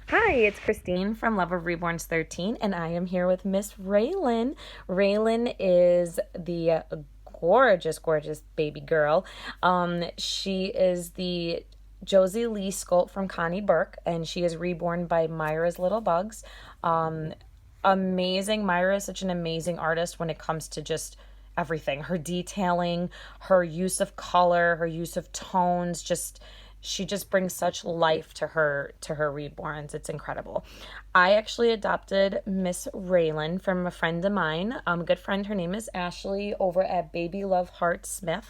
Hi, it's Christine from Love of Reborns 13, and I am here with Miss Raelynn. Raelynn is the gorgeous, gorgeous baby girl. She is the Josie Leigh sculpt from Connie Burke, and she is reborn by Myra's Little Bugs. Amazing. Myra is such an amazing artist when it comes to just everything. Her detailing, her use of color, her use of tones, just she just brings such life to her reborns. It's incredible. I actually adopted Miss Raelynn from a friend of mine, a good friend. Her name is Ashley over at babylovesmith.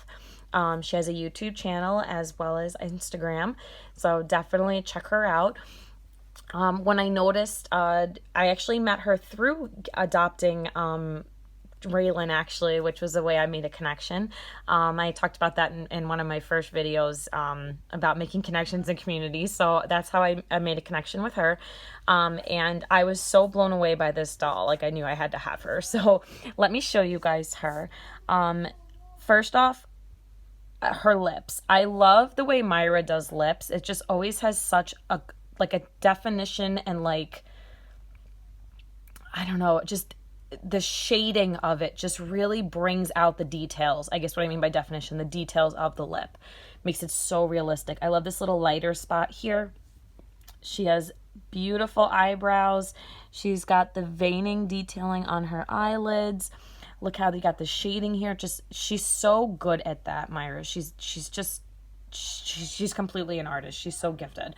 She has a YouTube channel as well as Instagram, so definitely check her out. When I noticed, I actually met her through adopting Raelynn, actually, which was the way I made a connection. I talked about that in one of my first videos about making connections in communities. So that's how I made a connection with her. And I was so blown away by this doll. Like, I knew I had to have her. So let me show you guys her. First off, her lips. I love the way Myra does lips. It just always has such a definition and I don't know, just the shading of it just really brings out the details. I guess what I mean by definition, the details of the lip. Makes it so realistic. I love this little lighter spot here. She has beautiful eyebrows. She's got the veining detailing on her eyelids. Look how they got the shading here. Just she's so good at that, Myra. She's completely an artist. She's so gifted.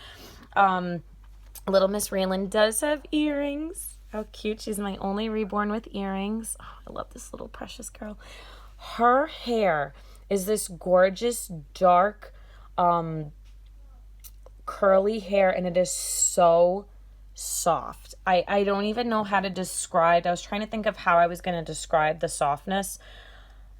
Little Miss Raelynn does have earrings. How cute. She's my only reborn with earrings. Oh, I love this little precious girl. Her hair is this gorgeous, dark, curly hair, and it is so soft. I don't even know how to describe. I was trying to think of how I was going to describe the softness.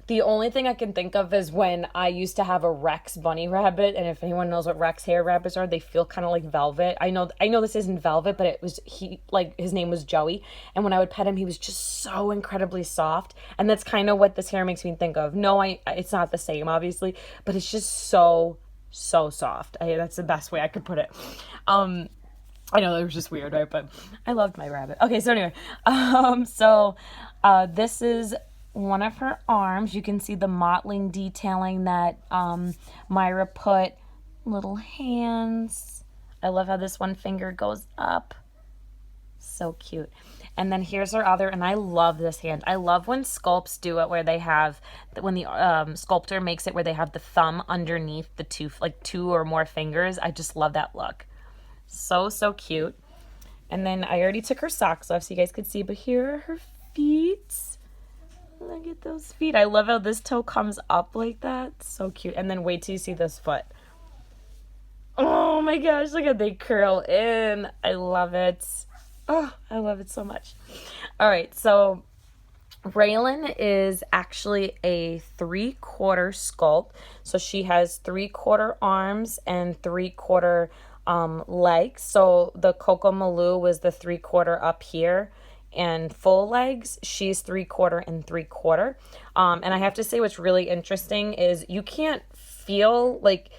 The only thing I can think of is when I used to have a Rex bunny rabbit, and if anyone knows what Rex hair rabbits are, they feel kind of like velvet. I know this isn't velvet, but his name was Joey, and when I would pet him, he was just so incredibly soft, and that's kind of what this hair makes me think of. No, it's not the same, obviously, but it's just so soft. That's the best way I could put it. I know that was just weird, right? But I loved my rabbit. Okay, so anyway, this is one of her arms. You can see the mottling detailing that Myra put. Little hands. I love how this one finger goes up. So cute. And then here's her other, and I love this hand. I love when sculpts do it where they have, when the sculptor makes it where they have the thumb underneath the two or more fingers. I just love that look. So cute. And then I already took her socks off so you guys could see, but here are her feet. Look at those feet. I love how this toe comes up like that. So cute. And then wait till you see this foot. Oh my gosh, look how they curl in. I love it. Oh, I love it so much. All right, so Raelynn is actually a 3/4 sculpt. So she has 3/4 arms and 3/4 legs. So the Coco Malou was the 3/4 up here, and full legs, she's 3/4 and 3/4. And I have to say, what's really interesting is you can't feel like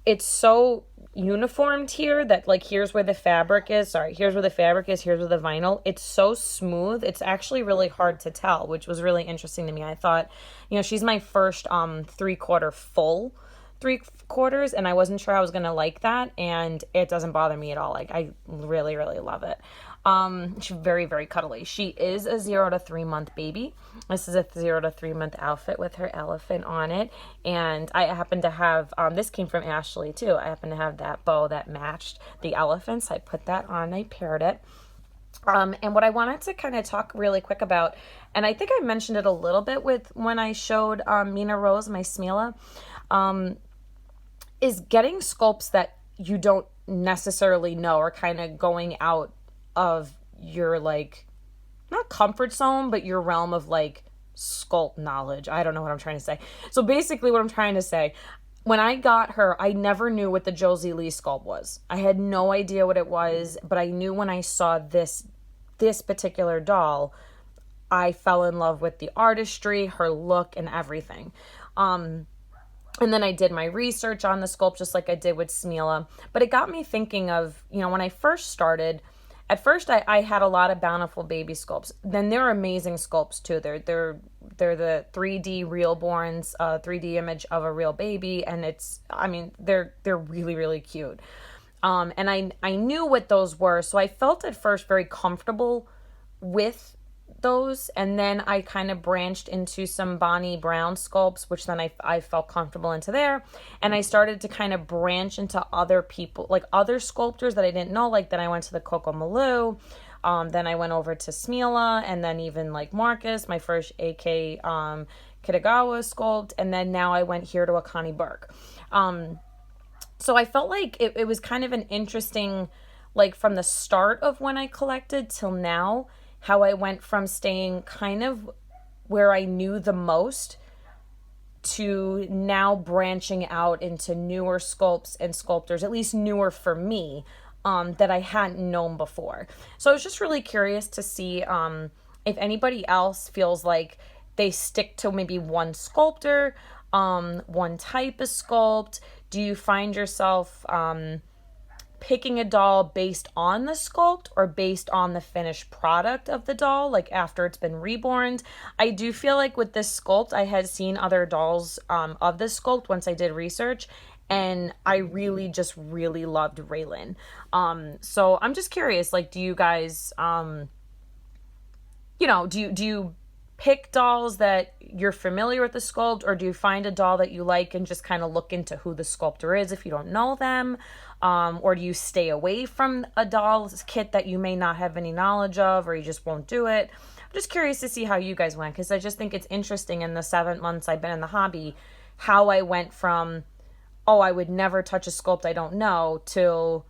it's so uniformed here that here's where the fabric is. Sorry, here's where the fabric is. Here's where the vinyl. It's so smooth. It's actually really hard to tell, which was really interesting to me. I thought, she's my first 3/4 full 3/4, and I wasn't sure I was gonna like that, and it doesn't bother me at all. I really love it. She's very, very cuddly. She is a 0 to 3 month baby. This is a 0 to 3 month outfit with her elephant on it, and I happen to have this came from Ashley too. I happen to have that bow that matched the elephants. I put that on. I paired it. And what I wanted to kind of talk really quick about, and I think I mentioned it a little bit with when I showed Mina Rose, my Smila, is getting sculpts that you don't necessarily know, or kind of going out of your not comfort zone, but your realm of sculpt knowledge. I don't know what I'm trying to say. So basically what I'm trying to say, when I got her, I never knew what the Josie Leigh sculpt was. I had no idea what it was, but I knew when I saw this particular doll, I fell in love with the artistry, her look, and everything. And then I did my research on the sculpt just like I did with Smila. But it got me thinking of, you know, when I first started, at first I had a lot of Bountiful Baby sculpts. Then they're amazing sculpts too. They're the 3D Realborns, 3D image of a real baby, and it's, I mean, they're really, really cute. And I knew what those were, so I felt at first very comfortable with those, and then I kind of branched into some Bonnie Brown sculpts, which then I felt comfortable into there, and I started to kind of branch into other people, like other sculptors that I didn't know, like then I went to the Coco Malou, then I went over to Smila, and then even like Marcus, my first AK Kitagawa sculpt, and then now I went here to a Connie Burke. So I felt like it was kind of an interesting, like from the start of when I collected till now, how I went from staying kind of where I knew the most to now branching out into newer sculpts and sculptors, at least newer for me, that I hadn't known before. So I was just really curious to see if anybody else feels like they stick to maybe one sculptor, one type of sculpt. Do you find yourself picking a doll based on the sculpt or based on the finished product of the doll, like after it's been reborn? I do feel like with this sculpt, I had seen other dolls of this sculpt once I did research, and I really loved Raelynn. So I'm just curious, like, do you guys, you know, do you pick dolls that you're familiar with the sculpt, or do you find a doll that you like and just kind of look into who the sculptor is if you don't know them? Or do you stay away from a doll's kit that you may not have any knowledge of, or you just won't do it? I'm just curious to see how you guys went, because I just think it's interesting in the 7 months I've been in the hobby, how I went from, oh, I would never touch a sculpt I don't know, to,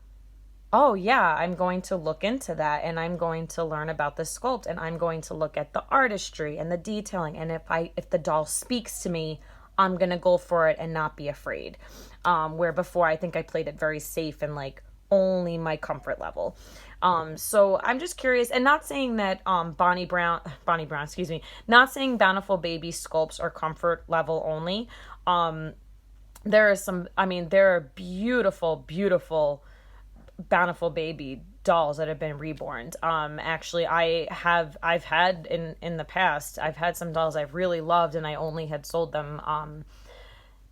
oh yeah, I'm going to look into that, and I'm going to learn about the sculpt, and I'm going to look at the artistry and the detailing, and if the doll speaks to me, I'm going to go for it and not be afraid. Where before I think I played it very safe and like only my comfort level. So I'm just curious, and not saying that Bonnie Brown, excuse me, not saying Bountiful Baby sculpts are comfort level only. There are some, I mean, there are beautiful Bountiful Baby dolls that have been reborn. Actually, I've had in the past, I've had some dolls I've really loved, and I only had sold them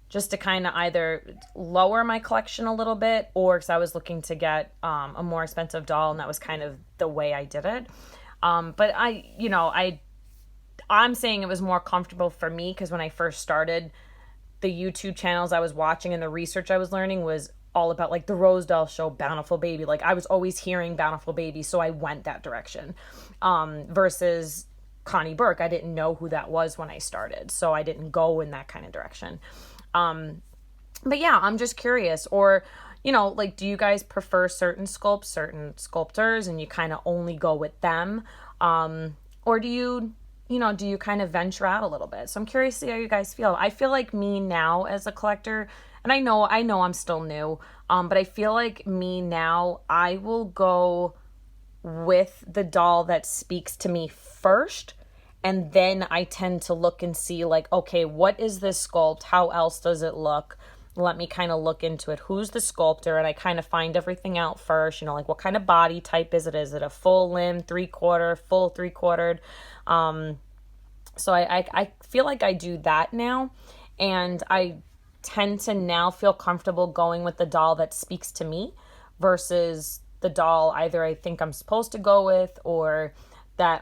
just to kind of either lower my collection a little bit, or because I was looking to get a more expensive doll, and that was kind of the way I did it. But I'm saying it was more comfortable for me because when I first started, the YouTube channels I was watching and the research I was learning was all about like the Rose Doll Show, Bountiful Baby. Like I was always hearing Bountiful Baby, so I went that direction. Versus Connie Burke, I didn't know who that was when I started, so I didn't go in that kind of direction. But yeah, I'm just curious, or, you know, like, do you guys prefer certain sculpts, certain sculptors, and you kind of only go with them? Or do you kind of venture out a little bit? So I'm curious to see how you guys feel. I feel like me now as a collector, and I know I'm still new, but I feel like me now, I will go with the doll that speaks to me first. And then I tend to look and see like, okay, what is this sculpt? How else does it look? Let me kind of look into it. Who's the sculptor? And I kind of find everything out first, you know, like what kind of body type is it? Is it a full limb, 3/4, full 3/4? So I feel like I do that now. And I tend to now feel comfortable going with the doll that speaks to me versus the doll either I think I'm supposed to go with, or that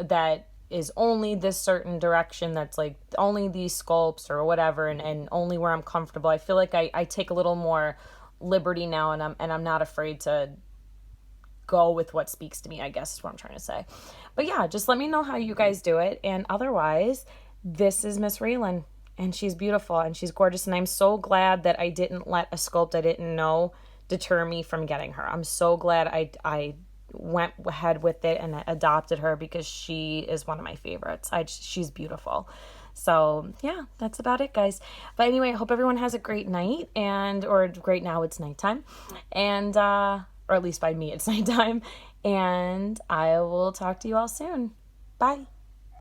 that is only this certain direction, that's like only these sculpts or whatever, and only where I'm comfortable. I feel like I take a little more liberty now, and I'm not afraid to go with what speaks to me, I guess is what I'm trying to say. But yeah, just let me know how you guys do it. And otherwise, this is Miss Raelynn, and she's beautiful and she's gorgeous, and I'm so glad that I didn't let a sculpt I didn't know deter me from getting her. I'm so glad I went ahead with it and adopted her, because she is one of my favorites. She's beautiful. So yeah, that's about it, guys. But anyway, I hope everyone has a great night, or great, now it's nighttime, and or at least by me it's nighttime, and I will talk to you all soon. Bye.